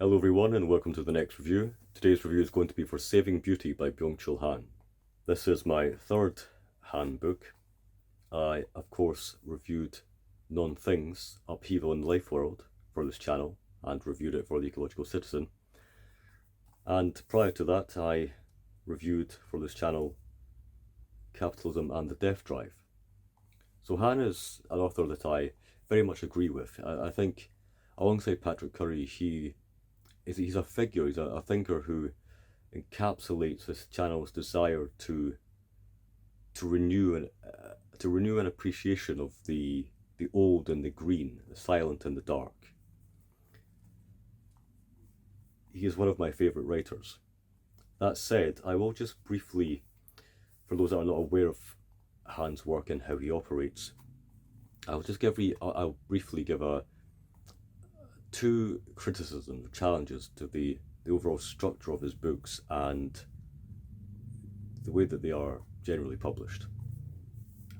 Hello everyone and welcome to the next review. Today's review is going to be for Saving Beauty by Byung-Chul Han. This is my third Han book. I, of course, reviewed Non-Things, Upheaval in the Life World for this channel and reviewed it for The Ecological Citizen. And prior to that, I reviewed for this channel Capitalism and the Death Drive. So Han is an author that I very much agree with. I think alongside Patrick Curry, he's a figure, he's a thinker who encapsulates this channel's desire to renew an appreciation of the old and the green, the silent and the dark. He is one of my favourite writers. That said, I will just briefly, for those that are not aware of Han's work and how he operates, I'll briefly give two criticisms, challenges to the overall structure of his books and the way that they are generally published.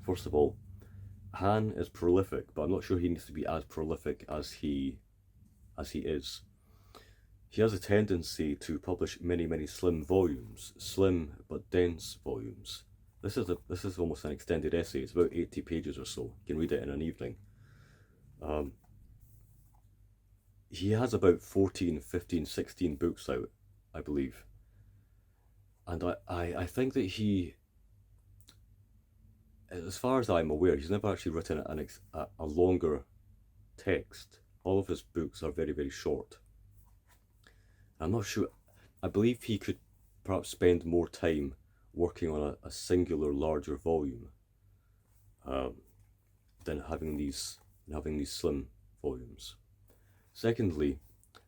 First of all, Han is prolific, but I'm not sure he needs to be as prolific as he is. He has a tendency to publish many slim volumes, slim but dense volumes. This is almost an extended essay. It's about 80 pages or so. You can read it in an evening. He has about 14, 15, 16 books out, I believe. And I think that he, as far as I'm aware, he's never actually written a longer text. All of his books are very short. I'm not sure, I believe he could perhaps spend more time working on a singular larger volume than having these slim volumes. Secondly,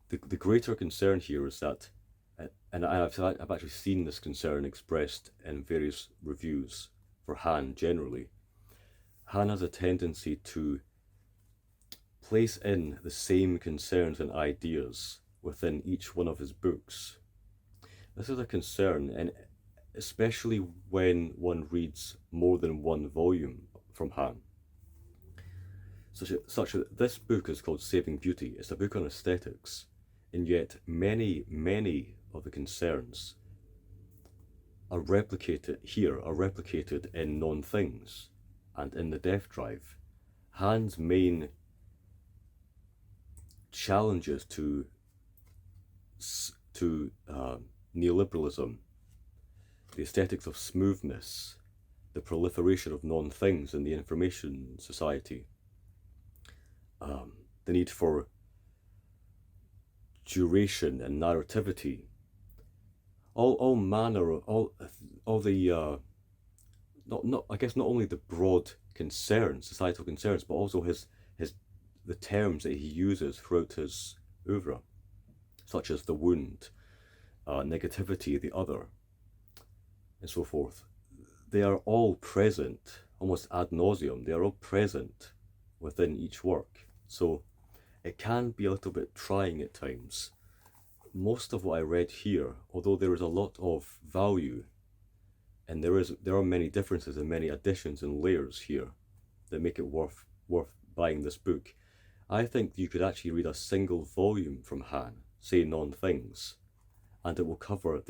the greater concern here is that, and I've actually seen this concern expressed in various reviews for Han generally. Han has a tendency to place in the same concerns and ideas within each one of his books. This is a concern, and especially when one reads more than one volume from Han. This book is called Saving Beauty. It's a book on aesthetics, and yet many of the concerns are replicated in Non-Things and in the Death Drive. Han's main challenges to neoliberalism, the aesthetics of smoothness, the proliferation of non-things in the information society, the need for duration and narrativity, all manner of all the not I guess not only the broad concerns, societal concerns, but also the terms that he uses throughout his oeuvre, such as the wound, negativity, the other, and so forth. They are all present, almost ad nauseum. They are all present within each work. So it can be a little bit trying at times. Most of what I read here, although there is a lot of value, and there are many differences and many additions and layers here that make it worth buying this book, I think you could actually read a single volume from Han, say Non-Things, and it will cover almost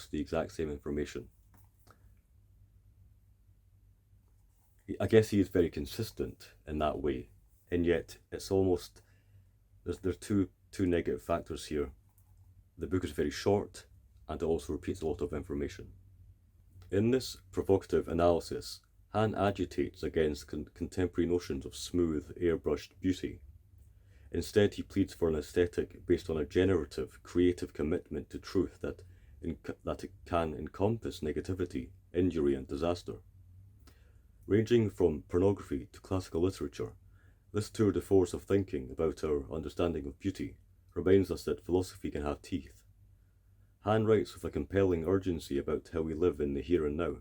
the exact same information. I guess he is very consistent in that way, and yet it's almost, there's two negative factors here. The book is very short, and it also repeats a lot of information. In this provocative analysis, Han agitates against contemporary notions of smooth, airbrushed beauty. Instead, he pleads for an aesthetic based on a generative, creative commitment to truth that it can encompass negativity, injury, and disaster. Ranging from pornography to classical literature, this tour de force of thinking about our understanding of beauty reminds us that philosophy can have teeth. Han writes with a compelling urgency about how we live in the here and now,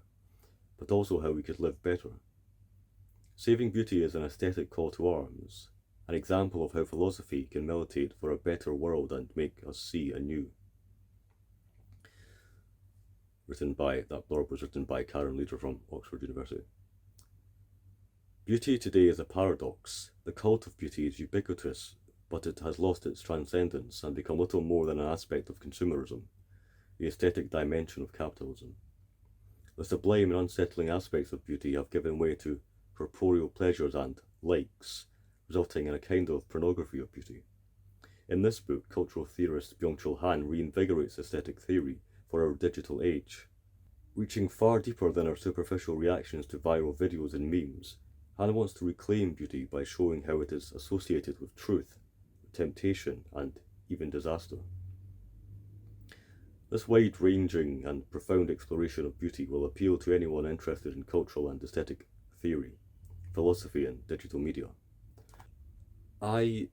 but also how we could live better. Saving Beauty is an aesthetic call to arms, an example of how philosophy can militate for a better world and make us see anew. That blurb was written by Karen Leader from Oxford University. Beauty today is a paradox. The cult of beauty is ubiquitous, but it has lost its transcendence and become little more than an aspect of consumerism, the aesthetic dimension of capitalism. The sublime and unsettling aspects of beauty have given way to corporeal pleasures and likes, resulting in a kind of pornography of beauty. In this book, cultural theorist Byung-Chul Han reinvigorates aesthetic theory for our digital age. Reaching far deeper than our superficial reactions to viral videos and memes, Han wants to reclaim beauty by showing how it is associated with truth, temptation, and even disaster. This wide-ranging and profound exploration of beauty will appeal to anyone interested in cultural and aesthetic theory, philosophy, and digital media. I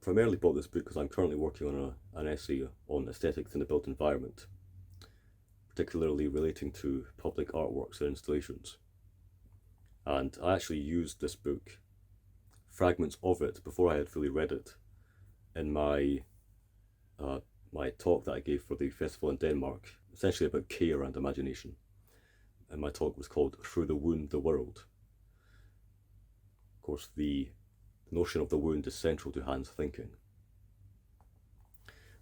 primarily bought this book because I'm currently working on an essay on aesthetics in the built environment, particularly relating to public artworks and installations. And I actually used this book, fragments of it, before I had fully read it, in my talk that I gave for the festival in Denmark, essentially about care and imagination. And my talk was called Through the Wound, the World. Of course, the notion of the wound is central to Han's thinking.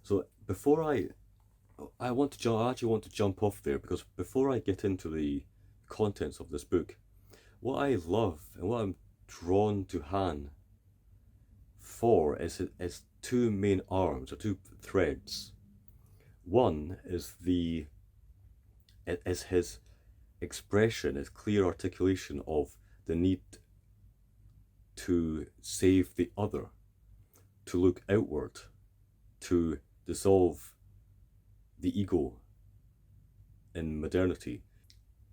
So before I actually want to jump off there, because before I get into the contents of this book, what I love and what I'm drawn to Han for is two main arms, or two threads. One is his expression, his clear articulation of the need to save the other, to look outward, to dissolve the ego in modernity.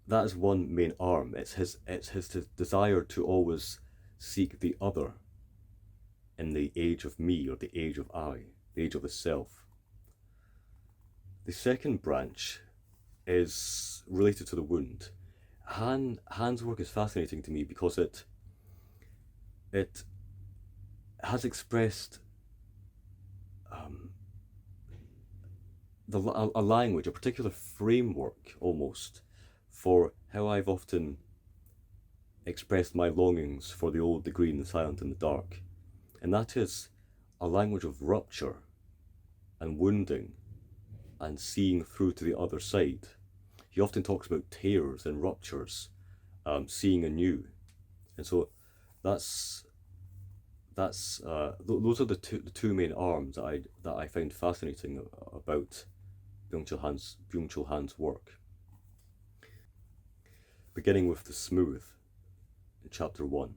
That is one main arm. It's his desire to always seek the other in the age of me, or the age of I, the age of the self. The second branch is related to the wound. Han's work is fascinating to me because it has expressed a language, a particular framework almost, for how I've often expressed my longings for the old, the green, the silent, and the dark. And that is a language of rupture and wounding and seeing through to the other side. He often talks about tears and ruptures, seeing anew. And so those are the two main arms that I find fascinating about Byung-Chul Han's work. Beginning with the smooth in chapter 1.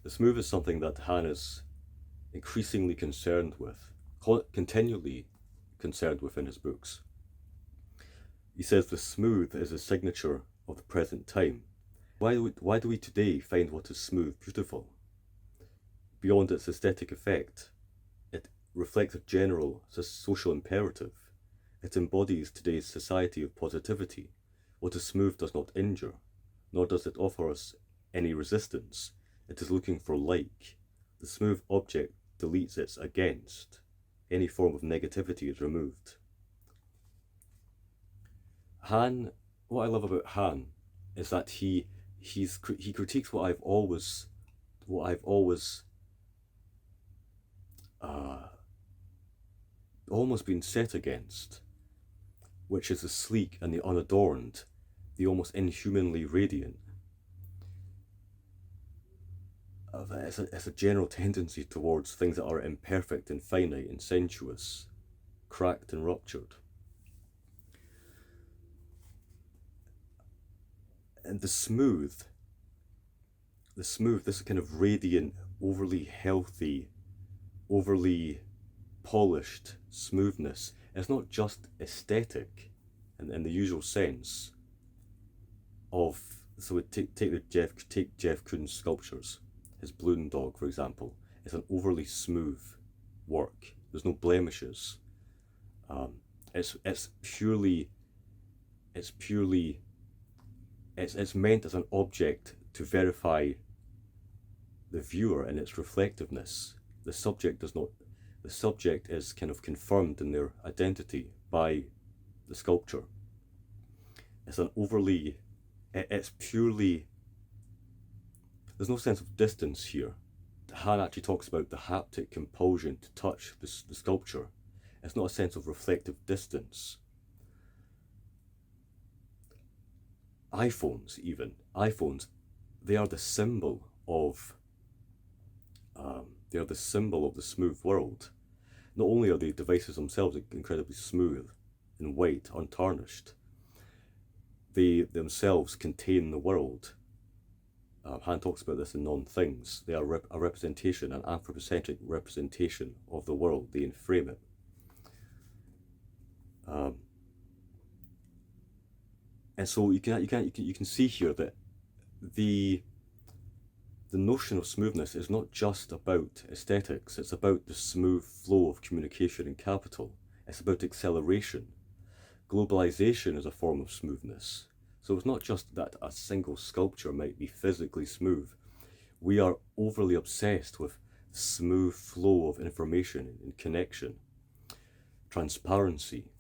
The smooth is something that Han is increasingly concerned with, continually concerned with in his books. He says the smooth is a signature of the present time. Why do we today find what is smooth beautiful? Beyond its aesthetic effect, it reflects a general social imperative. It embodies today's society of positivity. What is smooth does not injure, nor does it offer us any resistance. It is looking for like. The smooth object deletes its against. Any form of negativity is removed. Han, what I love about Han is that he critiques what I've always almost been set against, which is the sleek and the unadorned, the almost inhumanly radiant. It's a general tendency towards things that are imperfect and finite and sensuous, cracked and ruptured. And the smooth, this kind of radiant, overly healthy, overly polished smoothness, it's not just aesthetic in the usual sense of, so take Jeff Koons' sculptures, his balloon dog, for example. It's an overly smooth work. There's no blemishes. It's meant as an object to verify the viewer in its reflectiveness. The subject is kind of confirmed in their identity by the sculpture. It's purely, there's no sense of distance here. Han actually talks about the haptic compulsion to touch the sculpture. It's not a sense of reflective distance. iPhones, they are the symbol of they are the symbol of the smooth world. Not only are the devices themselves incredibly smooth and white, untarnished, they themselves contain the world. Han talks about this in Non-Things. They are a representation, an anthropocentric representation of the world. They enframe it. And so you can see here that the notion of smoothness is not just about aesthetics. It's about the smooth flow of communication and capital. It's about acceleration. Globalization is a form of smoothness. So it's not just that a single sculpture might be physically smooth. We are overly obsessed with smooth flow of information and connection. Transparency.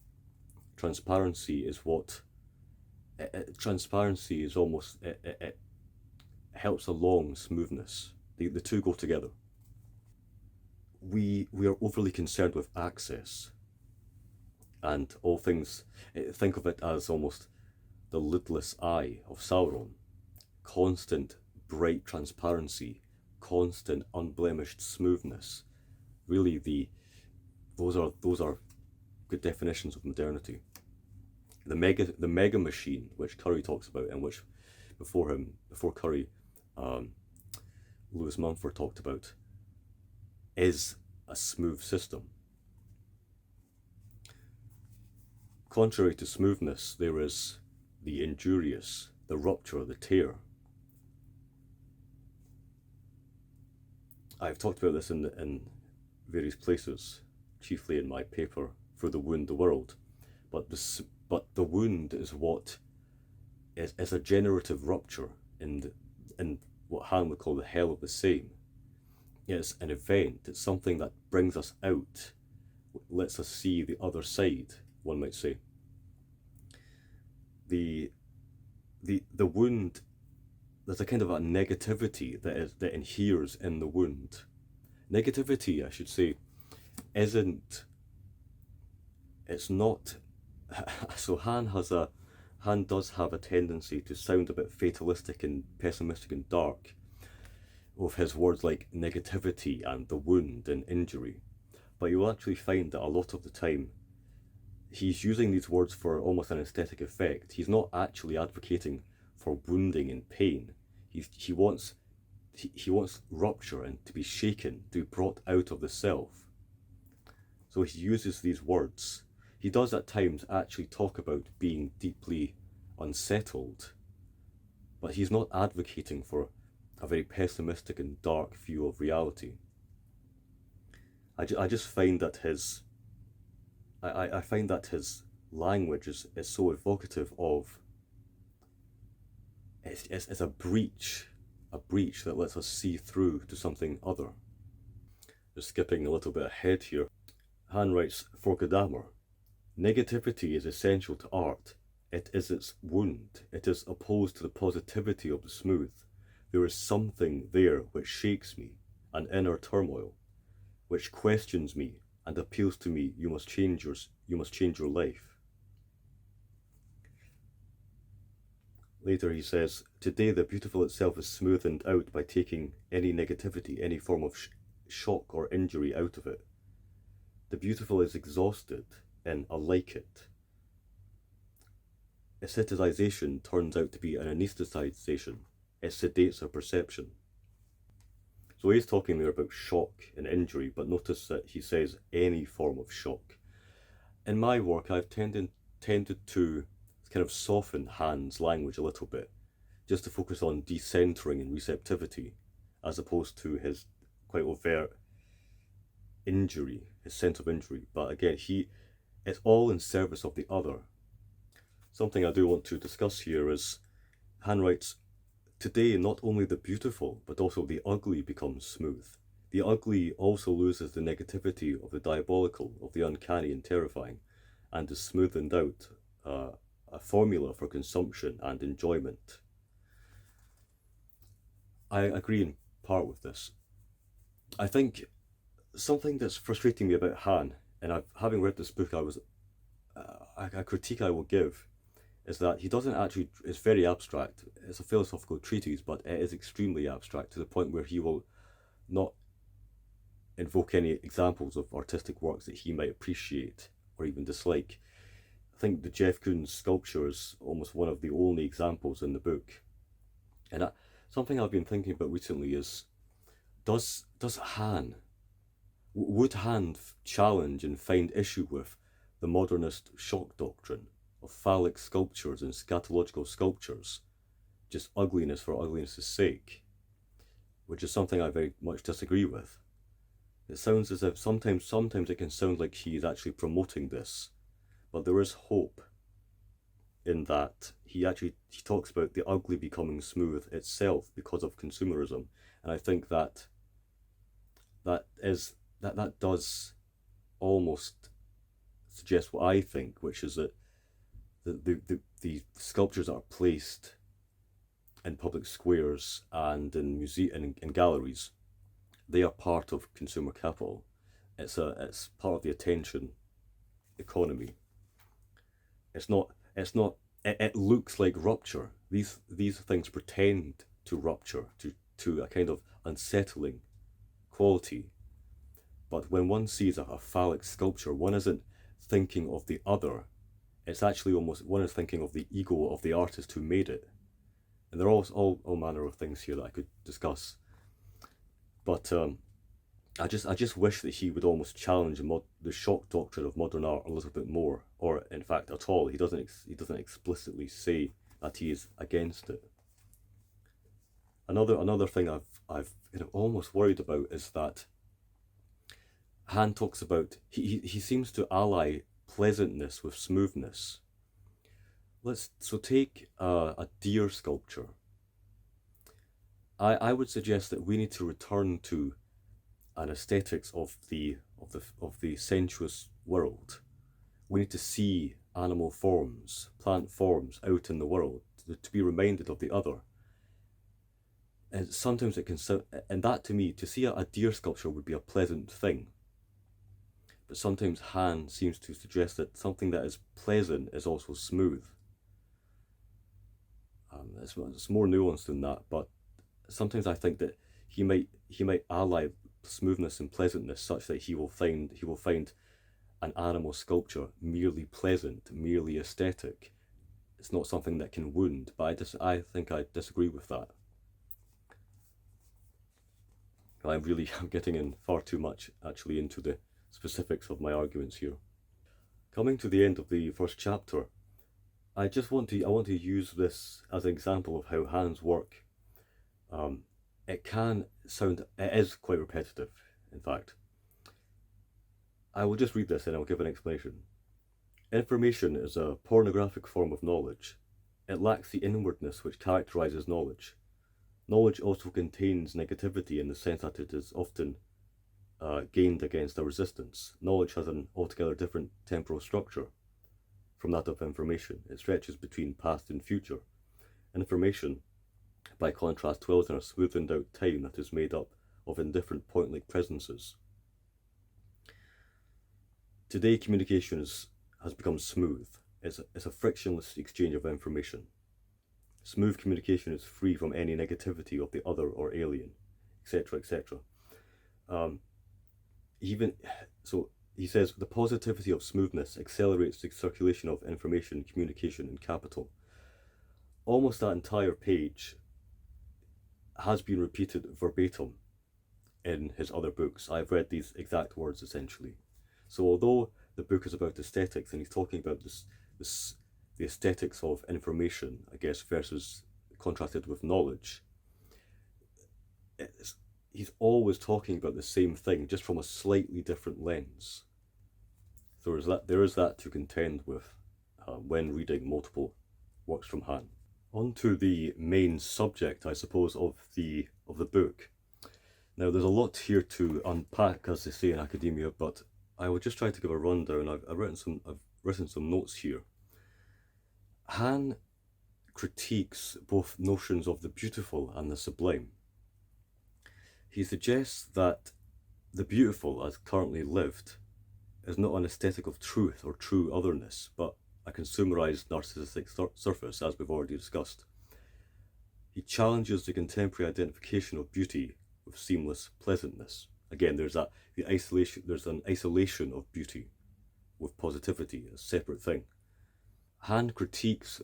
Transparency is what. Transparency is almost. It helps along smoothness. The two go together. We are overly concerned with access and all things. Think of it as almost the lidless eye of Sauron. Constant bright transparency, constant unblemished smoothness. Really, those are good definitions of modernity. The mega machine, which Curry talks about, and which before Curry, Lewis Mumford talked about, is a smooth system. Contrary to smoothness, there is the injurious, the rupture, the tear. I've talked about this in various places, chiefly in my paper, For the Wound, the World. But the wound is what is a generative rupture in what Han would call the hell of the same. It's an event, it's something that brings us out, lets us see the other side, one might say. The wound, there's a kind of a negativity that inheres in the wound. Negativity, I should say, it's not. So Han does have a tendency to sound a bit fatalistic and pessimistic and dark with his words like negativity and the wound and injury. But you'll actually find that a lot of the time he's using these words for almost an aesthetic effect. He's not actually advocating for wounding and pain. He wants rupture and to be shaken, to be brought out of the self. So he uses these words. He does at times actually talk about being deeply unsettled, but he's not advocating for a very pessimistic and dark view of reality. I just find that I find that his language is so evocative of it's a breach that lets us see through to something other. Just skipping a little bit ahead here, Han writes, for Gadamer, negativity is essential to art. It is its wound. It is opposed to the positivity of the smooth. There is something there which shakes me, an inner turmoil, which questions me and appeals to me. You must change your life. Later he says, today the beautiful itself is smoothened out by taking any negativity, any form of shock or injury out of it. The beautiful is exhausted in a like it. Aestheticization turns out to be an anesthetization. It sedates our perception. So he's talking there about shock and injury, but notice that he says any form of shock. In my work, I've tended to kind of soften Han's language a little bit, just to focus on decentering and receptivity, as opposed to his quite overt injury, his sense of injury. But again, it's all in service of the other. Something I do want to discuss here is, Han writes, today not only the beautiful, but also the ugly becomes smooth. The ugly also loses the negativity of the diabolical, of the uncanny and terrifying, and is smoothened out, a formula for consumption and enjoyment. I agree in part with this. I think something that's frustrating me about Han, and having read this book, a critique I will give is that he doesn't actually. It's very abstract. It's a philosophical treatise, but it is extremely abstract to the point where he will not invoke any examples of artistic works that he might appreciate or even dislike. I think the Jeff Koons sculpture is almost one of the only examples in the book. And something I've been thinking about recently is does Han would Han challenge and find issue with the modernist shock doctrine of phallic sculptures and scatological sculptures, just ugliness for ugliness' sake, which is something I very much disagree with. It sounds as if sometimes it can sound like he is actually promoting this, but there is hope in that he talks about the ugly becoming smooth itself because of consumerism, and I think that does almost suggest what I think, which is that the sculptures that are placed in public squares and in in galleries, they are part of consumer capital. It's part of the attention economy. It's not it looks like rupture. These things pretend to rupture to a kind of unsettling quality. But when one sees a phallic sculpture, one isn't thinking of the other. It's actually almost one is thinking of the ego of the artist who made it. And there are all manner of things here that I could discuss. But I just wish that he would almost challenge the shock doctrine of modern art a little bit more, or in fact at all. He doesn't explicitly say that he is against it. Another thing I've almost worried about is that Han talks about he seems to ally pleasantness with smoothness. Let's so take a deer sculpture. I would suggest that we need to return to an aesthetics of the sensuous world. We need to see animal forms, plant forms out in the world to be reminded of the other. And sometimes it can sound, and that to me, to see a deer sculpture would be a pleasant thing. But sometimes Han seems to suggest that something that is pleasant is also smooth. It's more nuanced than that, but sometimes I think that he might ally smoothness and pleasantness such that he will find an animal sculpture merely pleasant, merely aesthetic. It's not something that can wound, but I think I disagree with that. I'm getting in far too much actually into the specifics of my arguments here. Coming to the end of the first chapter, I want to use this as an example of how Han's work it is quite repetitive, in fact. I will just read this and I'll give an explanation. Information is a pornographic form of knowledge. It lacks the inwardness which characterizes knowledge. Knowledge also contains negativity in the sense that it is often gained against a resistance. Knowledge has an altogether different temporal structure from that of information. It stretches between past and future. Information, by contrast, dwells in a smoothened out time that is made up of indifferent point-like presences. Today, communication has become smooth. It's a frictionless exchange of information. Smooth communication is free from any negativity of the other or alien, etc., etc. Even so, he says the positivity of smoothness accelerates the circulation of information, communication, and capital. Almost that entire page has been repeated verbatim in his other books. I've read these exact words essentially. So although the book is about aesthetics and he's talking about the aesthetics of information, I guess, versus contrasted with knowledge, he's always talking about the same thing, just from a slightly different lens. So there is that to contend with when reading multiple works from Han. On to the main subject, I suppose, of the book. Now, there's a lot here to unpack, as they say in academia, but I will just try to give a rundown. I've written some notes here. Han critiques both notions of the beautiful and the sublime. He suggests that The beautiful, as currently lived, is not an aesthetic of truth or true otherness, but a consumerized narcissistic surface, as we've already discussed. He challenges the contemporary identification of beauty with seamless pleasantness. Again, there's an isolation of beauty with positivity, a separate thing. Han critiques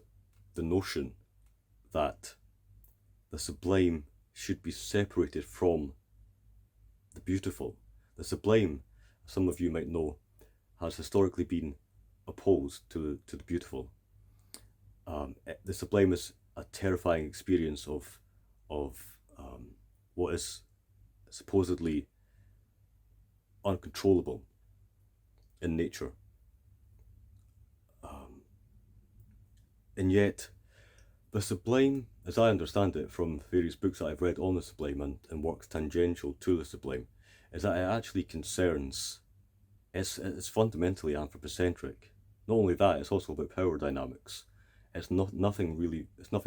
the notion that the sublime should be separated from the beautiful. The sublime, some of you might know, has historically been opposed to the beautiful. The sublime is a terrifying experience of what is supposedly uncontrollable in nature, and yet the sublime, as I understand it from various books that I've read on the sublime and works tangential to the sublime, is that it actually concerns, it's fundamentally anthropocentric. Not only that, it's also about power dynamics. It's nothing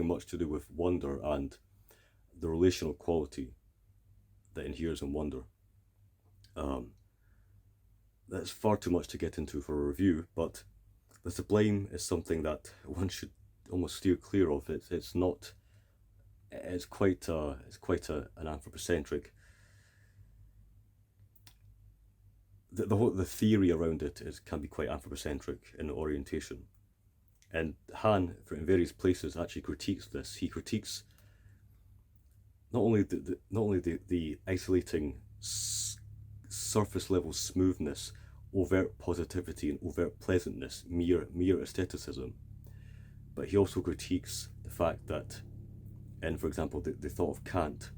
much to do with wonder and the relational quality that inheres in wonder. That's far too much to get into for a review, but the sublime is something that one should almost steer clear of. It's not. It's quite an anthropocentric. The theory around it can be quite anthropocentric in orientation, and Han, in various places, actually critiques this. He critiques not only the isolating surface level smoothness, overt positivity, and overt pleasantness, mere aestheticism, but he also critiques the fact that, in, for example, the thought of Kant,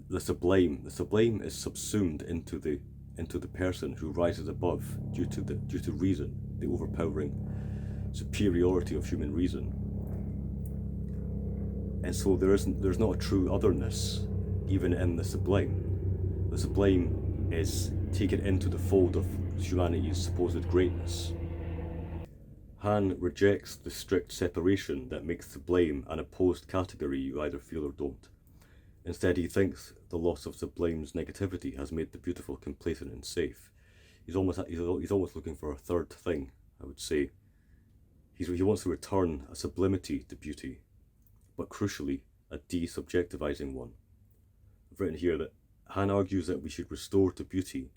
the sublime is subsumed into the person who rises above due to reason, the overpowering superiority of human reason. And so there's not a true otherness even in the sublime. The sublime is taken into the fold of humanity's supposed greatness. Han rejects the strict separation that makes sublime an opposed category you either feel or don't. Instead, he thinks the loss of sublime's negativity has made the beautiful complacent and safe. He's almost looking for a third thing, I would say. He wants to return a sublimity to beauty, but crucially, a desubjectivizing one. I've written here that Han argues that we should restore to beauty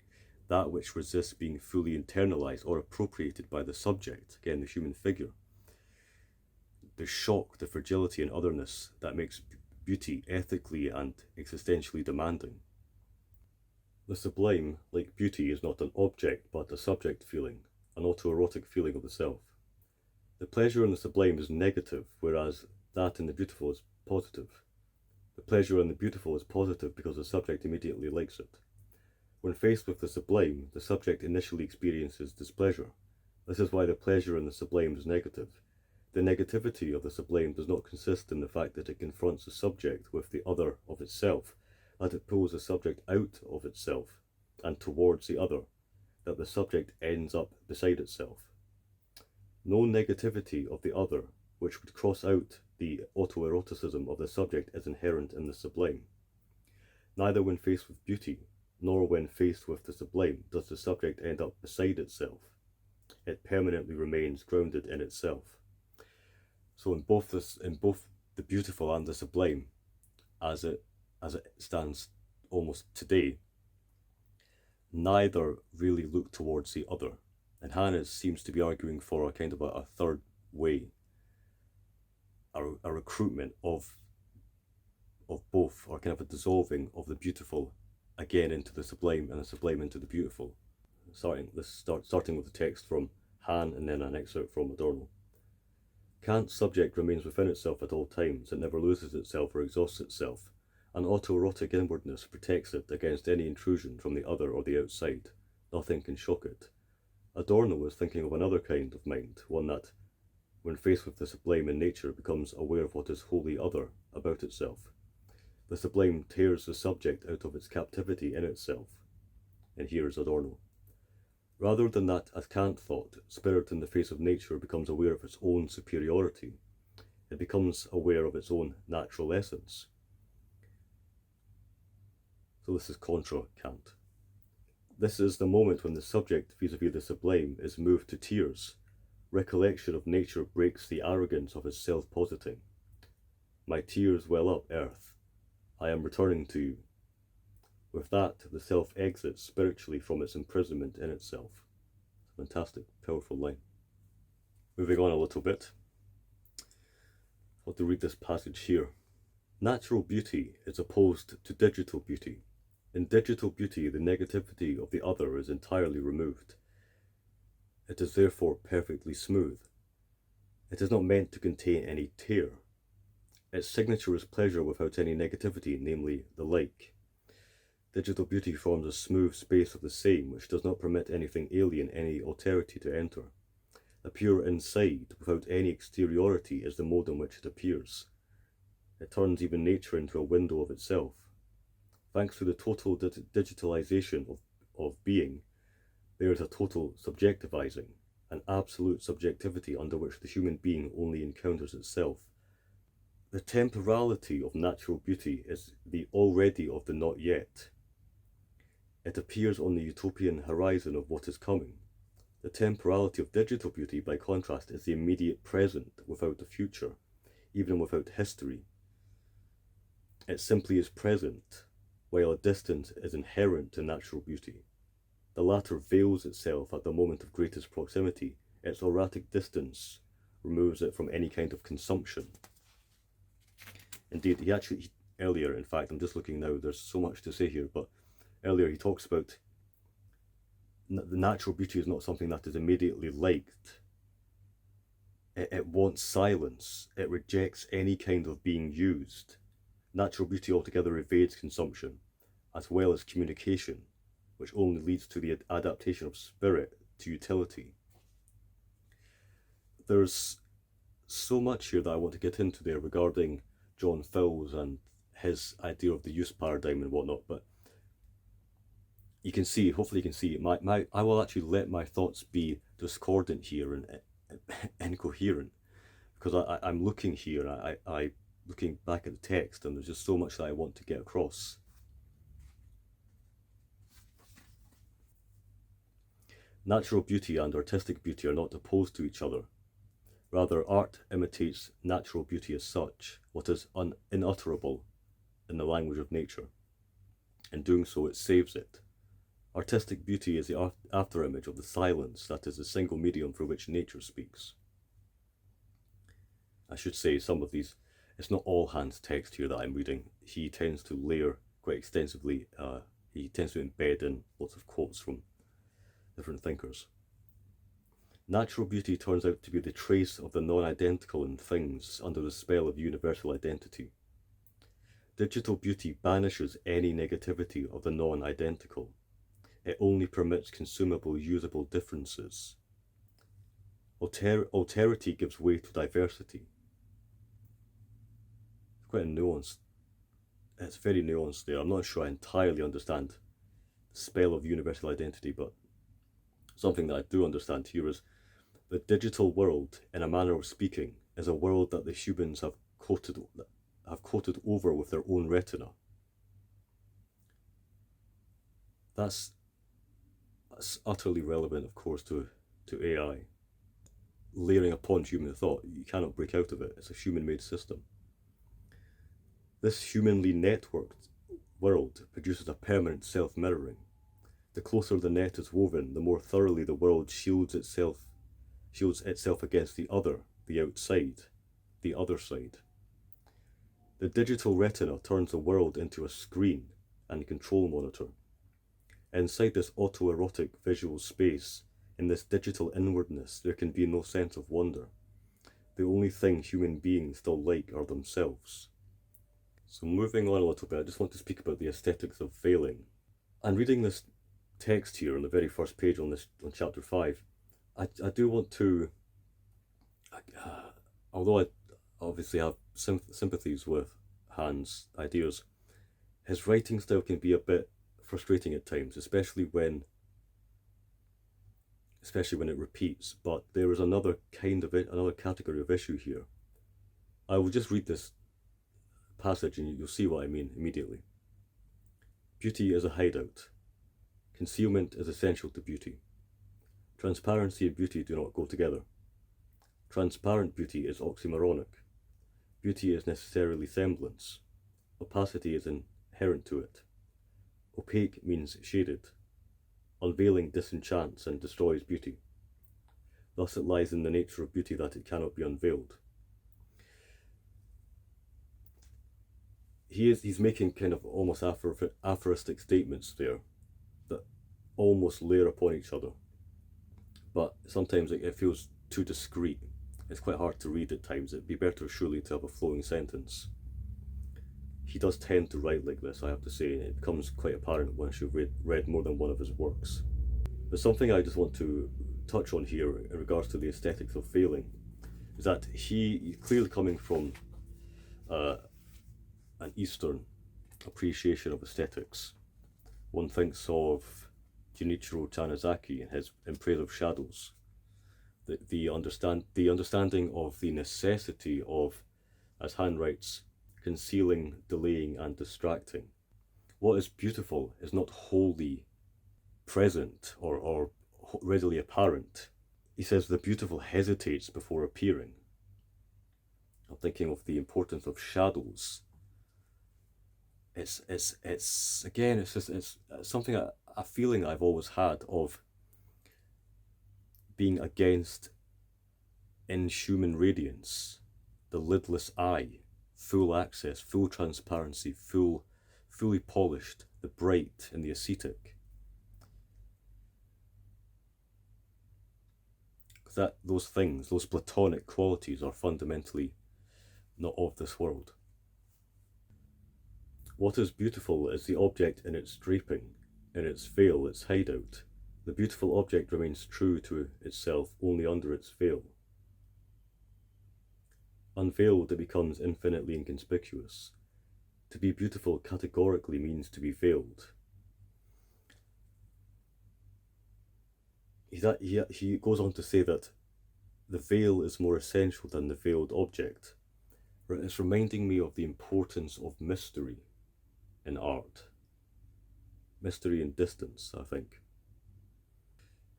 that which resists being fully internalized or appropriated by the subject, again, the human figure. The shock, the fragility and otherness that makes beauty ethically and existentially demanding. The sublime, like beauty, is not an object but a subject feeling, an autoerotic feeling of the self. The pleasure in the sublime is negative, whereas that in the beautiful is positive. The pleasure in the beautiful is positive because the subject immediately likes it. When faced with the sublime, the subject initially experiences displeasure. This is why the pleasure in the sublime is negative. The negativity of the sublime does not consist in the fact that it confronts the subject with the other of itself, that it pulls the subject out of itself and towards the other, that the subject ends up beside itself. No negativity of the other, which would cross out the autoeroticism of the subject, is inherent in the sublime. Neither when faced with beauty, nor when faced with the sublime, does the subject end up beside itself. It permanently remains grounded in itself. So in both the beautiful and the sublime, as it stands almost today, neither really look towards the other. And Han seems to be arguing for a kind of a third way, a recruitment of both, or kind of a dissolving of the beautiful again into the sublime and the sublime into the beautiful. Starting with the text from Han and then an excerpt from Adorno. Kant's subject remains within itself at all times. It never loses itself or exhausts itself. An autoerotic inwardness protects it against any intrusion from the other or the outside. Nothing can shock it. Adorno was thinking of another kind of mind, one that, when faced with the sublime in nature, becomes aware of what is wholly other about itself. The sublime tears the subject out of its captivity in itself. And here is Adorno. Rather than that, as Kant thought, spirit in the face of nature becomes aware of its own superiority. It becomes aware of its own natural essence. So this is contra Kant. This is the moment when the subject vis-a-vis the sublime is moved to tears. Recollection of nature breaks the arrogance of his self-positing. My tears well up, earth. I am returning to you. With that, the self exits spiritually from its imprisonment in itself. Fantastic, powerful line. Moving on a little bit. I want to read this passage here. Natural beauty is opposed to digital beauty. In digital beauty, the negativity of the other is entirely removed. It is therefore perfectly smooth. It is not meant to contain any tear. Its signature is pleasure without any negativity, namely the like. Digital beauty forms a smooth space of the same, which does not permit anything alien, any alterity to enter. The pure inside, without any exteriority, is the mode in which it appears. It turns even nature into a window of itself. Thanks to the total digitalization of being, there is a total subjectivizing, an absolute subjectivity under which the human being only encounters itself. The temporality of natural beauty is the already of the not yet. It appears on the utopian horizon of what is coming. The temporality of digital beauty, by contrast, is the immediate present without the future, even without history. It simply is present, while a distance is inherent to natural beauty. The latter veils itself at the moment of greatest proximity. Its erratic distance removes it from any kind of consumption. Indeed, earlier, in fact, I'm just looking now, there's so much to say here, but earlier he talks about the natural beauty is not something that is immediately liked. It wants silence. It rejects any kind of being used. Natural beauty altogether evades consumption, as well as communication, which only leads to the adaptation of spirit to utility. There's so much here that I want to get into there regarding John Fowles and his idea of the use paradigm and whatnot, but you can see, hopefully you can see, I will actually let my thoughts be discordant here and incoherent, because I'm looking here, I'm looking back at the text, and there's just so much that I want to get across. Natural beauty and artistic beauty are not opposed to each other. Rather, art imitates natural beauty as such, what is unutterable in the language of nature. In doing so, it saves it. Artistic beauty is the afterimage of the silence that is the single medium for which nature speaks. I should say some of these, it's not all Hans' text here that I'm reading. He tends to layer quite extensively, he tends to embed in lots of quotes from different thinkers. Natural beauty turns out to be the trace of the non-identical in things under the spell of universal identity. Digital beauty banishes any negativity of the non-identical. It only permits consumable, usable differences. Alterity gives way to diversity. It's quite a nuance. It's very nuanced there. I'm not sure I entirely understand the spell of universal identity, but something that I do understand here is the digital world, in a manner of speaking, is a world that the humans have coated over with their own retina. That's utterly relevant, of course, to AI. Layering upon human thought, you cannot break out of it. It's a human-made system. This humanly networked world produces a permanent self-mirroring. The closer the net is woven, the more thoroughly the world shields itself against the other, the outside, the other side. The digital retina turns the world into a screen and control monitor. Inside this autoerotic visual space, in this digital inwardness, there can be no sense of wonder. The only thing human beings still like are themselves. So moving on a little bit, I just want to speak about the aesthetics of veiling. And reading this text here on the very first page on chapter 5, I do want to, although I obviously have sympathies with Hans' ideas, his writing style can be a bit frustrating at times, especially when it repeats. But there is another category of issue here. I will just read this passage and you'll see what I mean immediately. Beauty is a hideout. Concealment is essential to beauty. Transparency and beauty do not go together. Transparent beauty is oxymoronic. Beauty is necessarily semblance. Opacity is inherent to it. Opaque means shaded. Unveiling disenchants and destroys beauty. Thus it lies in the nature of beauty that it cannot be unveiled. He's making kind of almost aphoristic statements there that almost layer upon each other, but sometimes it feels too discreet. It's quite hard to read at times. It'd be better surely to have a flowing sentence. He does tend to write like this, I have to say, and it becomes quite apparent once you've read more than one of his works. But something I just want to touch on here in regards to the aesthetics of failing is that he clearly coming from an Eastern appreciation of aesthetics. One thinks of Junichiro Tanizaki and his In Praise of Shadows. The understanding of the necessity of, as Han writes, concealing, delaying, and distracting. What is beautiful is not wholly present or readily apparent. He says the beautiful hesitates before appearing. I'm thinking of the importance of shadows. It's something, a feeling I've always had of being against inhuman radiance, the lidless eye, full access, full transparency, fully polished, the bright and the ascetic. That those things, those platonic qualities, are fundamentally not of this world. What is beautiful is the object in its draping, in its veil, its hideout. The beautiful object remains true to itself only under its veil. Unveiled, it becomes infinitely inconspicuous. To be beautiful categorically means to be veiled. He goes on to say that the veil is more essential than the veiled object. It's reminding me of the importance of mystery in art. Mystery and distance, I think.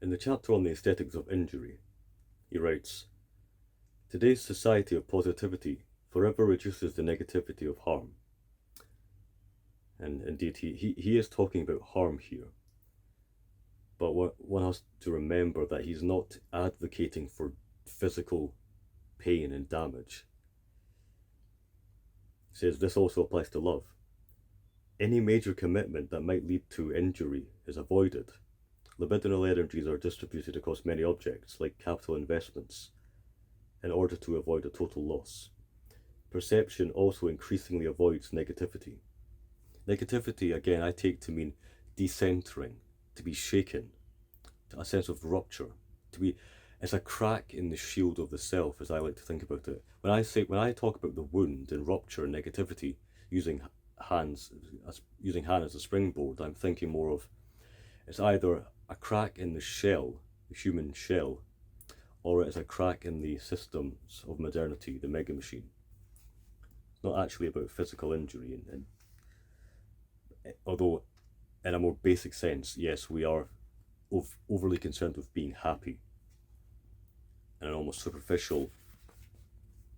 In the chapter on the aesthetics of injury, he writes, "Today's society of positivity forever reduces the negativity of harm." And indeed, he is talking about harm here. But one has to remember that he's not advocating for physical pain and damage. He says this also applies to love. Any major commitment that might lead to injury is avoided. Libidinal energies are distributed across many objects, like capital investments, in order to avoid a total loss. Perception also increasingly avoids negativity. Negativity, again, I take to mean decentering, to be shaken, a sense of rupture, it's a crack in the shield of the self, as I like to think about it. When I talk about the wound and rupture and negativity, using Han as a springboard, I'm thinking more of it's either a crack in the shell, the human shell, or it's a crack in the systems of modernity, the mega machine. It's not actually about physical injury, and although in a more basic sense, yes, we are overly concerned with being happy in an almost superficial,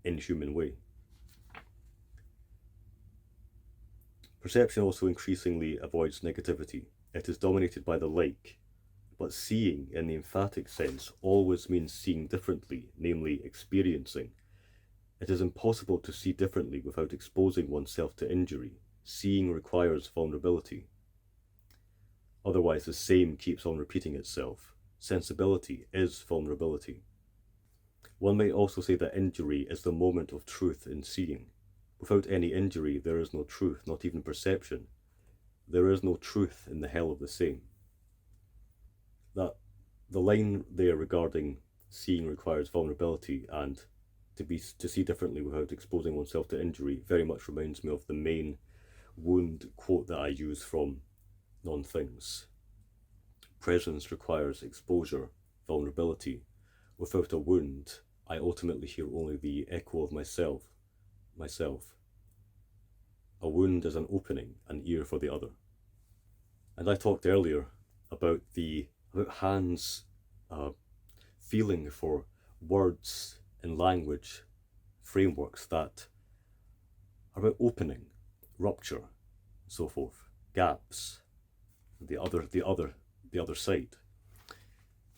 inhuman way. Perception also increasingly avoids negativity. It is dominated by the like, but seeing in the emphatic sense always means seeing differently, namely experiencing. It is impossible to see differently without exposing oneself to injury. Seeing requires vulnerability. Otherwise, the same keeps on repeating itself. Sensibility is vulnerability. One may also say that injury is the moment of truth in seeing. Without any injury, there is no truth, not even perception. There is no truth in the hell of the same. That the line there regarding seeing requires vulnerability and to see differently without exposing oneself to injury very much reminds me of the main wound quote that I use from Non-Things. Presence requires exposure, vulnerability. Without a wound, I ultimately hear only the echo of myself. A wound is an opening, an ear for the other. And I talked earlier about Hans' uh, feeling for words and language frameworks that are about opening, rupture, so forth, gaps, the other side.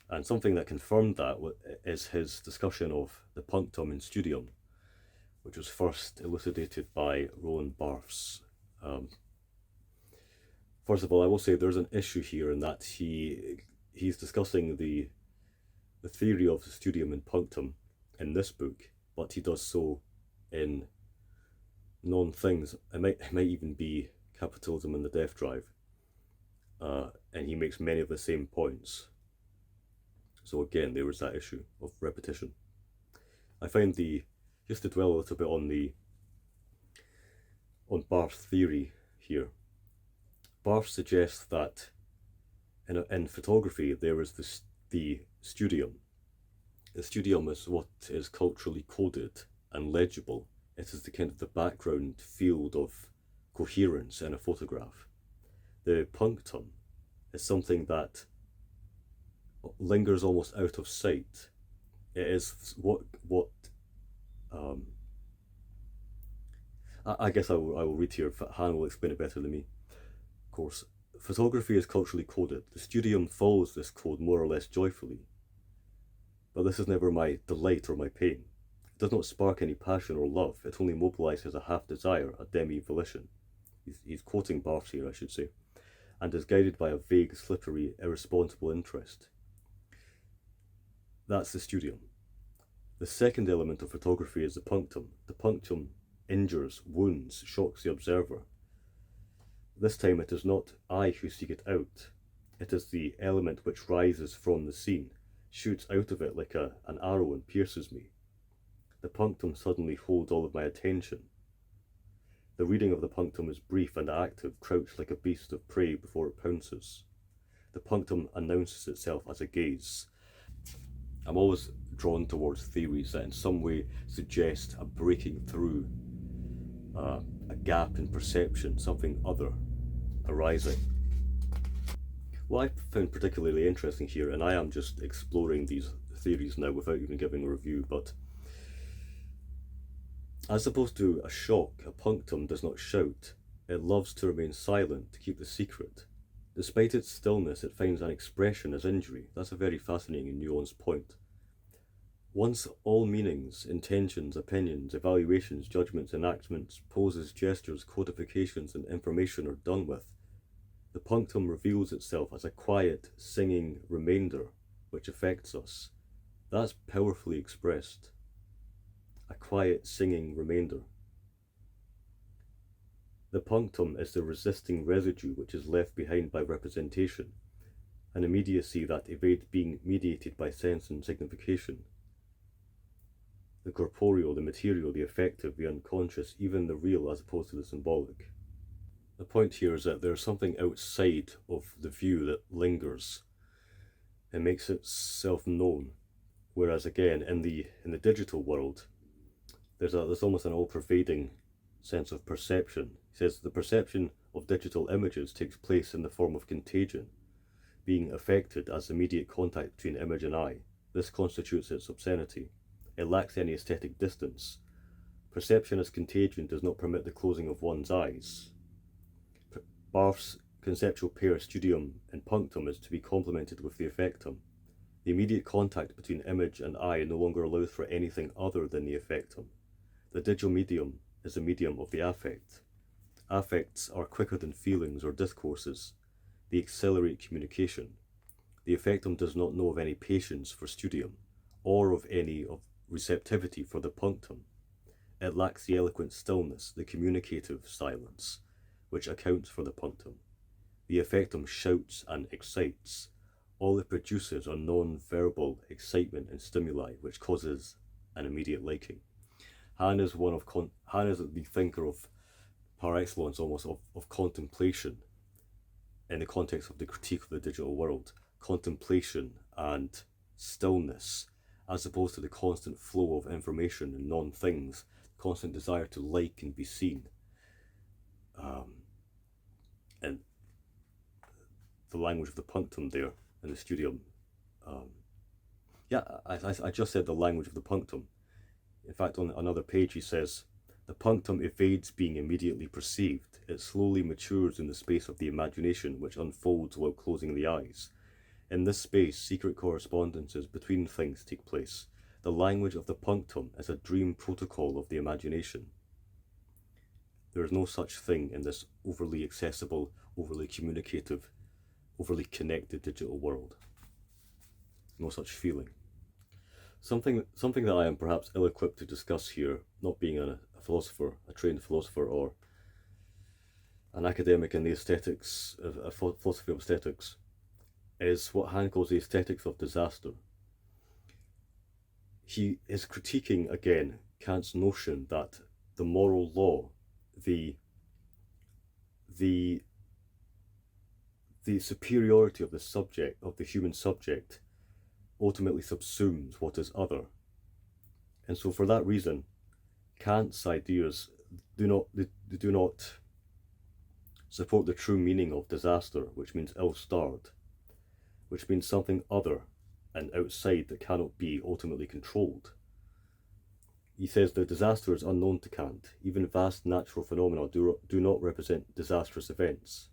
And something that confirmed that is his discussion of the punctum and studium, which was first elucidated by Roland Barthes. First of all, I will say there's an issue here in that he's discussing the theory of the studium and punctum in this book, but he does so in non-things. It might even be Capitalism and the Death Drive, and he makes many of the same points. So again, there was that issue of repetition. I find just to dwell a little bit on Barth's theory here. Barth suggests that in photography there is the studium. The studium is what is culturally coded and legible. It is the kind of the background field of coherence in a photograph. The punctum is something that lingers almost out of sight. It is what I guess I will read here. Han will explain it better than me. Of course, photography is culturally coded. The studium follows this code more or less joyfully. But this is never my delight or my pain. It does not spark any passion or love. It only mobilizes a half desire, a demi-volition. He's quoting Barthes here, I should say, and is guided by a vague, slippery, irresponsible interest. That's the studium. The second element of photography is the punctum. The punctum injures, wounds, shocks the observer. This time it is not I who seek it out. It is the element which rises from the scene, shoots out of it like an arrow and pierces me. The punctum suddenly holds all of my attention. The reading of the punctum is brief and active, crouched like a beast of prey before it pounces. The punctum announces itself as a gaze. I'm always drawn towards theories that in some way suggest a breaking through, a gap in perception, something other arising. What I found particularly interesting here, and I am just exploring these theories now without even giving a review, but as opposed to a shock, a punctum does not shout. It loves to remain silent, to keep the secret. Despite its stillness, it finds an expression as injury. That's a very fascinating and nuanced point. Once all meanings, intentions, opinions, evaluations, judgments, enactments, poses, gestures, codifications, and information are done with, the punctum reveals itself as a quiet, singing remainder which affects us. That's powerfully expressed. A quiet, singing remainder. The punctum is the resisting residue which is left behind by representation, an immediacy that evades being mediated by sense and signification. The corporeal, the material, the affective, the unconscious, even the real as opposed to the symbolic. The point here is that there's something outside of the view that lingers and makes itself known, whereas again in the digital world there's almost an all-pervading sense of perception. He says the perception of digital images takes place in the form of contagion, being affected as immediate contact between image and eye. This constitutes its obscenity. It lacks any aesthetic distance. Perception as contagion does not permit the closing of one's eyes. Barth's conceptual pair studium and punctum is to be complemented with the affectum. The immediate contact between image and eye no longer allows for anything other than the affectum. The digital medium is the medium of the affect. Affects are quicker than feelings or discourses. They accelerate communication. The affectum does not know of any patience for studium, or of any of receptivity for the punctum. It lacks the eloquent stillness, the communicative silence, which accounts for the punctum. The affectum shouts and excites. All it produces are non-verbal excitement and stimuli, which causes an immediate liking. Han is the thinker of par excellence, almost of contemplation in the context of the critique of the digital world. Contemplation and stillness, as opposed to the constant flow of information and non-things, constant desire to like and be seen. And the language of the punctum there in the studio. Um, yeah, I just said the language of the punctum. In fact, on another page he says, the punctum evades being immediately perceived. It slowly matures in the space of the imagination, which unfolds while closing the eyes. In this space, secret correspondences between things take place. The language of the punctum is a dream protocol of the imagination. There is no such thing in this overly accessible, overly communicative, overly connected digital world. No such feeling. Something that I am perhaps ill-equipped to discuss here, not being a philosopher, a trained philosopher, or an academic in the aesthetics, a philosophy of aesthetics, is what Han calls the aesthetics of disaster. He is critiquing again Kant's notion that the moral law, the superiority of the subject, of the human subject, ultimately subsumes what is other. And so for that reason, Kant's ideas do not support the true meaning of disaster, which means ill-starred, which means something other and outside that cannot be ultimately controlled. He says that disaster is unknown to Kant. Even vast natural phenomena do not represent disastrous events.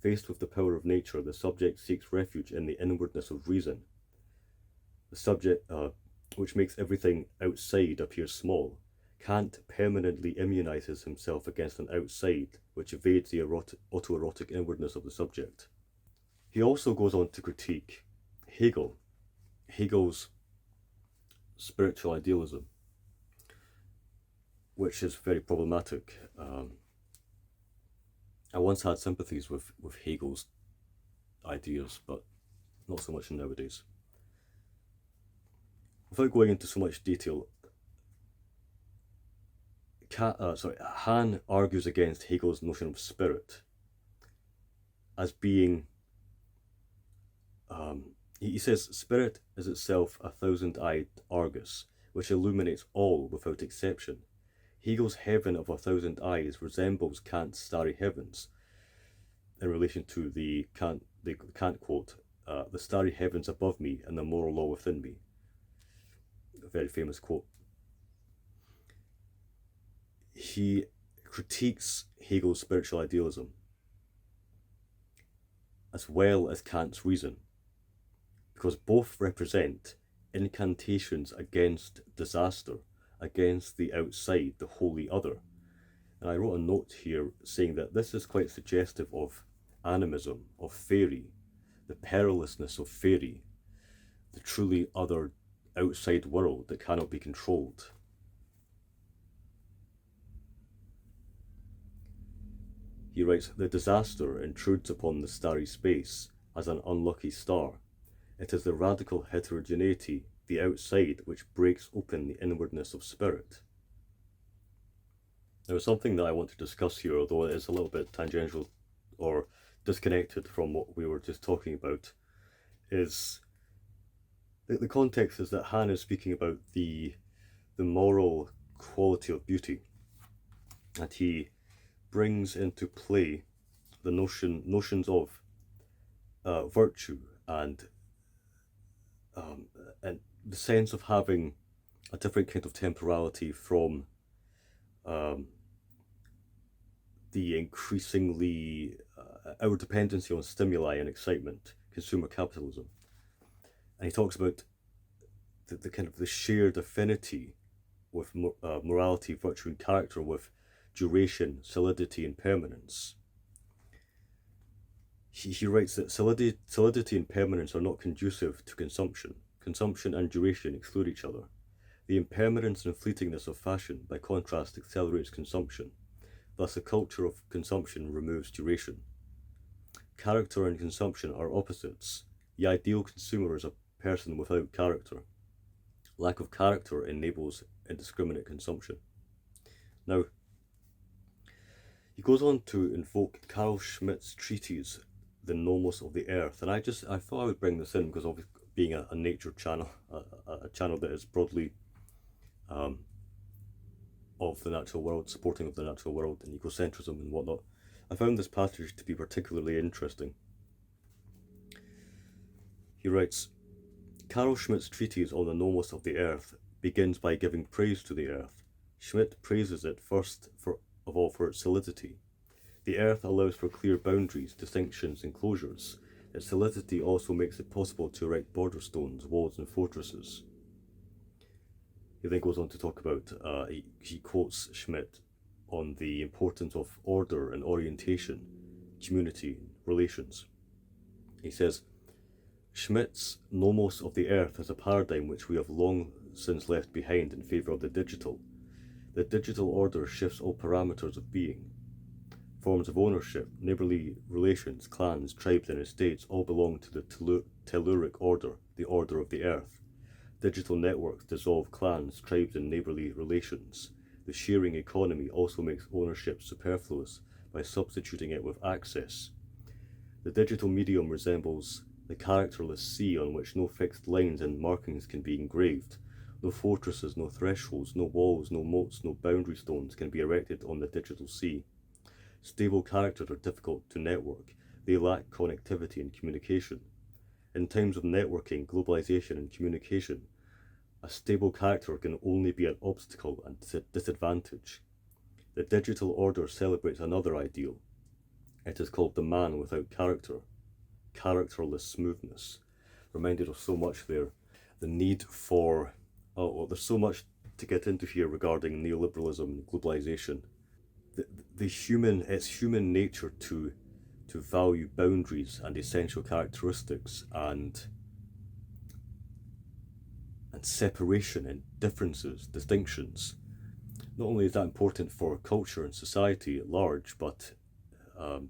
Faced with the power of nature, the subject seeks refuge in the inwardness of reason. The subject, which makes everything outside appear small. Kant permanently immunizes himself against an outside which evades the autoerotic inwardness of the subject. He also goes on to critique Hegel's spiritual idealism, which is very problematic. I once had sympathies with Hegel's ideas, but not so much nowadays. Without going into so much detail, Han argues against Hegel's notion of spirit as being, he says, spirit is itself a thousand-eyed Argus, which illuminates all without exception. Hegel's heaven of a thousand eyes resembles Kant's starry heavens, in relation to the Kant quote, the starry heavens above me and the moral law within me. A very famous quote. He critiques Hegel's spiritual idealism as well as Kant's reason, because both represent incantations against disaster, against the outside, the wholly other. And I wrote a note here saying that this is quite suggestive of animism, of fairy, the perilousness of fairy, the truly other outside world that cannot be controlled. He writes, the disaster intrudes upon the starry space as an unlucky star. It is the radical heterogeneity, the outside, which breaks open the inwardness of spirit. Now, something that I want to discuss here, although it is a little bit tangential or disconnected from what we were just talking about, is the context is that Han is speaking about the moral quality of beauty, and he brings into play the notions of virtue and the sense of having a different kind of temporality from the increasingly our dependency on stimuli and excitement, consumer capitalism. And he talks about the kind of the shared affinity with morality, virtue, and character, with duration, solidity, and permanence. He writes that solidity and permanence are not conducive to consumption. Consumption and duration exclude each other. The impermanence and fleetingness of fashion, by contrast, accelerates consumption. Thus, a culture of consumption removes duration. Character and consumption are opposites. The ideal consumer is a person without character. Lack of character enables indiscriminate consumption. Now, he goes on to invoke Carl Schmitt's treatise, The Nomos of the Earth, and I thought I would bring this in because, obviously, being a nature channel, a channel that is broadly of the natural world, supporting of the natural world and ecocentrism and whatnot, I found this passage to be particularly interesting. He writes, Carl Schmitt's treatise on the nomos of the earth begins by giving praise to the earth. Schmitt praises it first of all for its solidity. The earth allows for clear boundaries, distinctions, and closures. Its solidity also makes it possible to erect border stones, walls, and fortresses. He then goes on to talk about, he quotes Schmitt on the importance of order and orientation, community, relations. He says, Schmitt's nomos of the earth is a paradigm which we have long since left behind in favour of the digital. The digital order shifts all parameters of being. Forms of ownership, neighbourly relations, clans, tribes and estates all belong to the telluric order, the order of the earth. Digital networks dissolve clans, tribes and neighbourly relations. The sharing economy also makes ownership superfluous by substituting it with access. The digital medium resembles the characterless sea on which no fixed lines and markings can be engraved. No fortresses, no thresholds, no walls, no moats, no boundary stones can be erected on the digital sea. Stable characters are difficult to network. They lack connectivity and communication. In times of networking, globalization and communication, a stable character can only be an obstacle and disadvantage. The digital order celebrates another ideal. It is called the man without character, characterless smoothness. Reminded of so much there. The need for, there's so much to get into here regarding neoliberalism and globalization. It's human nature to value boundaries and essential characteristics and separation and differences, distinctions. Not only is that important for culture and society at large, but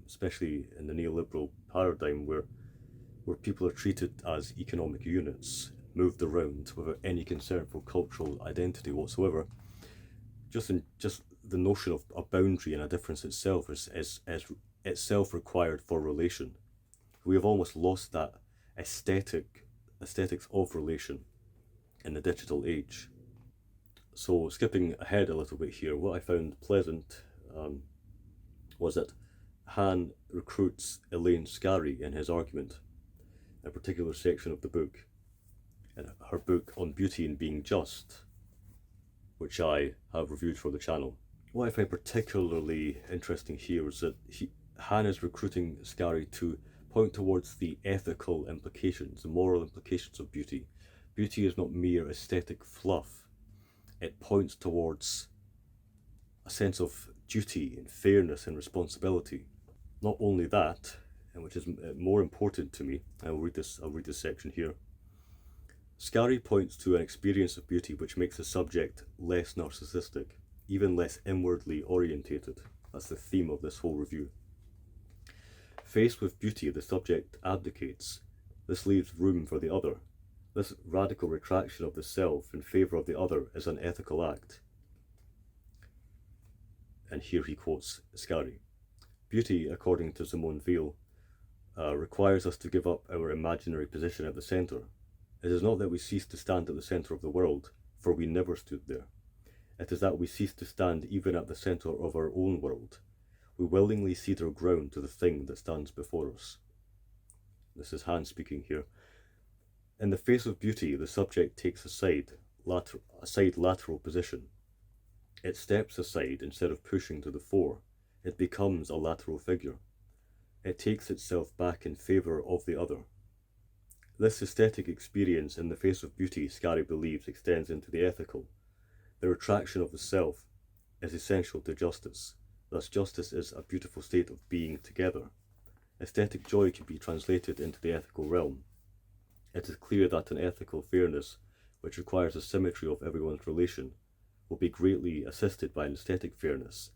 especially in the neoliberal paradigm where people are treated as economic units, moved around without any concern for cultural identity whatsoever. Just the notion of a boundary and a difference itself is itself required for relation. We have almost lost that aesthetics of relation in the digital age. So skipping ahead a little bit here, what I found pleasant was that Han recruits Elaine Scarry in his argument, a particular section of the book, in her book on beauty and being just, which I have reviewed for the channel. What I find particularly interesting here is that Han is recruiting Scarry to point towards the ethical implications, the moral implications of beauty. Beauty is not mere aesthetic fluff. It points towards a sense of duty and fairness and responsibility. Not only that, and which is more important to me, I'll read this section here. Scarry points to an experience of beauty which makes the subject less narcissistic, even less inwardly orientated. That's the theme of this whole review. Faced with beauty, the subject abdicates. This leaves room for the other. This radical retraction of the self in favour of the other is an ethical act. And here he quotes Scarry. Beauty, according to Simone Weil, requires us to give up our imaginary position at the centre. It is not that we cease to stand at the centre of the world, for we never stood there. It is that we cease to stand even at the centre of our own world. We willingly cede our ground to the thing that stands before us. This is Han speaking here. In the face of beauty, the subject takes a side lateral position. It steps aside instead of pushing to the fore. It becomes a lateral figure. It takes itself back in favour of the other. This aesthetic experience in the face of beauty, Scarry believes, extends into the ethical. The retraction of the self is essential to justice. Thus, justice is a beautiful state of being together. Aesthetic joy can be translated into the ethical realm. It is clear that an ethical fairness, which requires a symmetry of everyone's relation, will be greatly assisted by an aesthetic fairness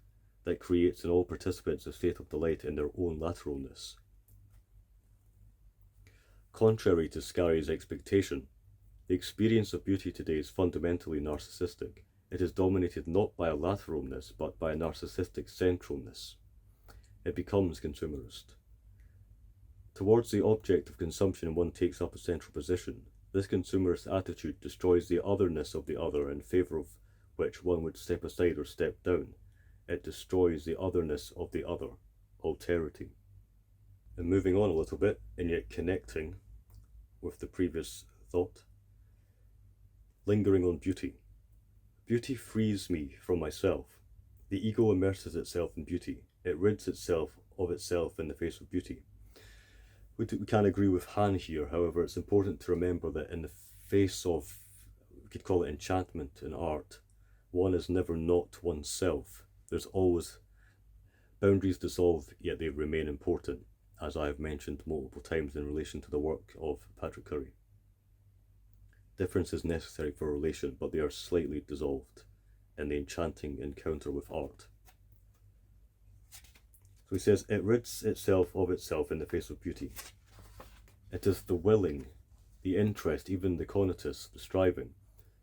that creates in all participants a state of delight in their own lateralness. Contrary to Scarry's expectation, the experience of beauty today is fundamentally narcissistic. It is dominated not by a lateralness, but by a narcissistic centralness. It becomes consumerist. Towards the object of consumption, one takes up a central position. This consumerist attitude destroys the otherness of the other, in favour of which one would step aside or step down. It destroys the otherness of the other, alterity. And moving on a little bit, and yet connecting, with the previous thought. Lingering on beauty. Beauty frees me from myself. The ego immerses itself in beauty. It rids itself of itself in the face of beauty. We can agree with Han here, however, it's important to remember that in the face of, we could call it enchantment in art, one is never not oneself. There's always boundaries dissolve, yet they remain important, as I have mentioned multiple times in relation to the work of Patrick Curry. Difference is necessary for relation, but they are slightly dissolved in the enchanting encounter with art. So he says, it rids itself of itself in the face of beauty. It is the willing, the interest, even the conatus, the striving,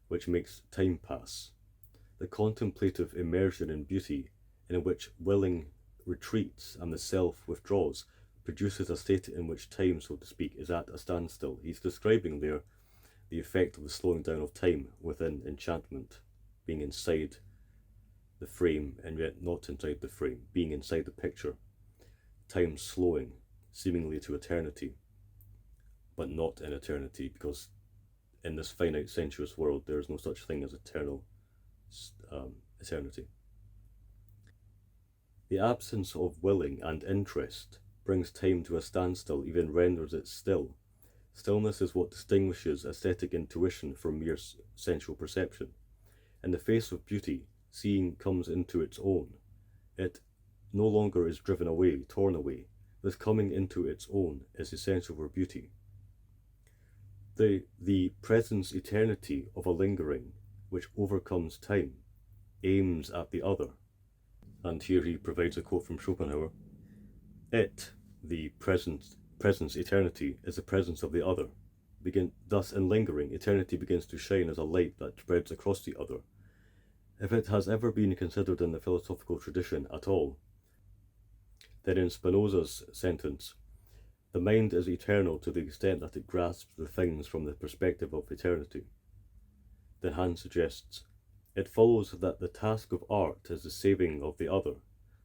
which makes time pass. The contemplative immersion in beauty, in which willing retreats and the self withdraws, produces a state in which time, so to speak, is at a standstill. He's describing there the effect of the slowing down of time within enchantment, being inside the frame and yet not inside the frame, being inside the picture, time slowing, seemingly to eternity, but not in eternity, because in this finite sensuous world there is no such thing as eternal eternity. The absence of willing and interest brings time to a standstill, even renders it still. Stillness is what distinguishes aesthetic intuition from mere sensual perception. In the face of beauty, seeing comes into its own. It no longer is driven away, torn away. This coming into its own is essential for beauty. The presence eternity of a lingering, which overcomes time, aims at the other. And here he provides a quote from Schopenhauer. It, the presence eternity, is the presence of the other. Thus, in lingering, eternity begins to shine as a light that spreads across the other. If it has ever been considered in the philosophical tradition at all, then in Spinoza's sentence, the mind is eternal to the extent that it grasps the things from the perspective of eternity. Then Hans suggests, it follows that the task of art is the saving of the other.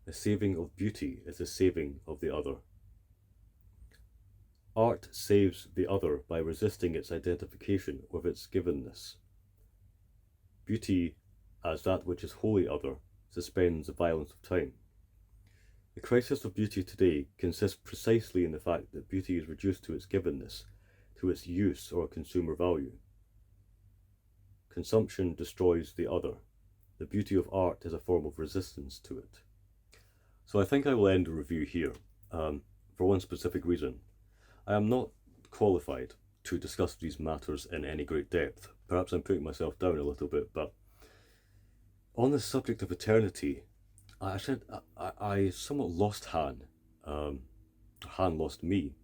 The saving of beauty is the saving of the other. Art saves the other by resisting its identification with its givenness. Beauty, as that which is wholly other, suspends the violence of time. The crisis of beauty today consists precisely in the fact that beauty is reduced to its givenness, to its use or consumer value. Consumption destroys the other. The beauty of art is a form of resistance to it. So I think I will end the review here, for one specific reason. I am not qualified to discuss these matters in any great depth. Perhaps I'm putting myself down a little bit, but on the subject of eternity, I somewhat lost Han. Han lost me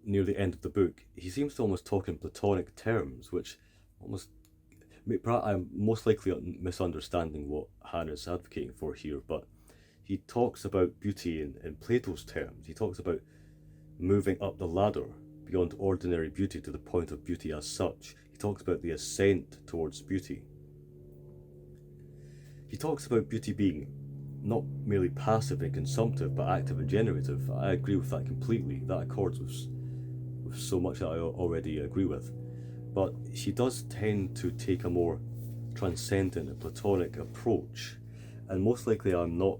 near the end of the book. He seems to almost talk in Platonic terms, which almost, I'm most likely misunderstanding what Han is advocating for here, but he talks about beauty in Plato's terms. He talks about moving up the ladder beyond ordinary beauty to the point of beauty as such. He talks about the ascent towards beauty. He talks about beauty being not merely passive and consumptive, but active and generative. I agree with that completely. That accords with so much that I already agree with. But he does tend to take a more transcendent and Platonic approach, and most likely I'm not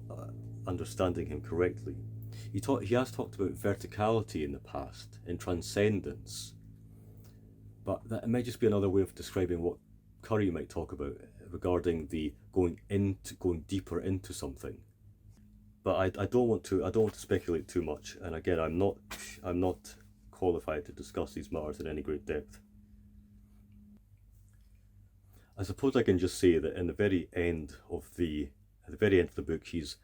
understanding him correctly. He has talked about verticality in the past, in transcendence, but that might just be another way of describing what Curry might talk about regarding the going deeper into something. But I don't want to speculate too much, and again, I'm not qualified to discuss these matters in any great depth. I suppose I can just say that at the very end of the book, he's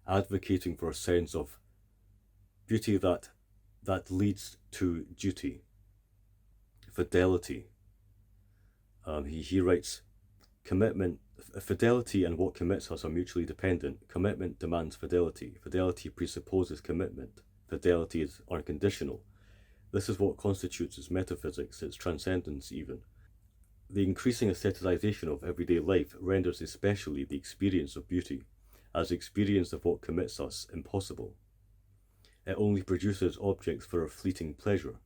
advocating for a sense of beauty that leads to duty, fidelity. He writes, commitment, fidelity and what commits us are mutually dependent. Commitment demands fidelity. Fidelity presupposes commitment. Fidelity is unconditional. This is what constitutes its metaphysics, its transcendence even. The increasing aestheticization of everyday life renders especially the experience of beauty, as the experience of what commits us, impossible. It only produces objects for a fleeting pleasure.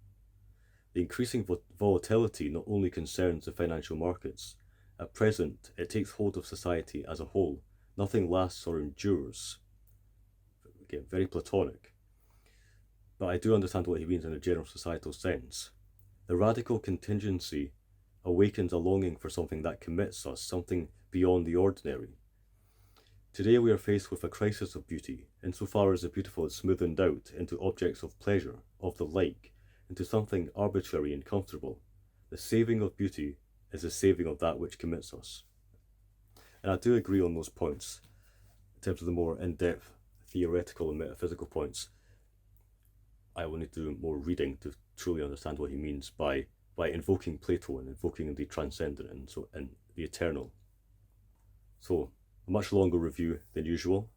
The increasing volatility not only concerns the financial markets. At present, it takes hold of society as a whole. Nothing lasts or endures. Again, very Platonic. But I do understand what he means in a general societal sense. The radical contingency awakens a longing for something that commits us, something beyond the ordinary. Today we are faced with a crisis of beauty, insofar as the beautiful is smoothened out into objects of pleasure, of the like, into something arbitrary and comfortable. The saving of beauty is the saving of that which commits us. And I do agree on those points. In terms of the more in-depth theoretical and metaphysical points, I will need to do more reading to truly understand what he means by invoking Plato and invoking the transcendent and the eternal. So, a much longer review than usual.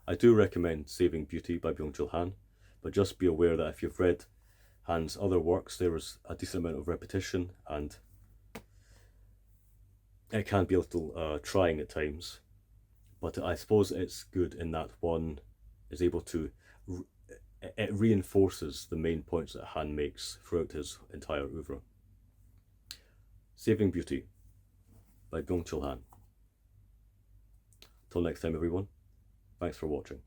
I do recommend Saving Beauty by Byung-Chul Han, but just be aware that if you've read Han's other works, there is a decent amount of repetition and it can be a little trying at times. But I suppose it's good in that one is able to, it reinforces the main points that Han makes throughout his entire oeuvre. Saving Beauty by Byung-Chul Han. Till next time, everyone. Thanks for watching.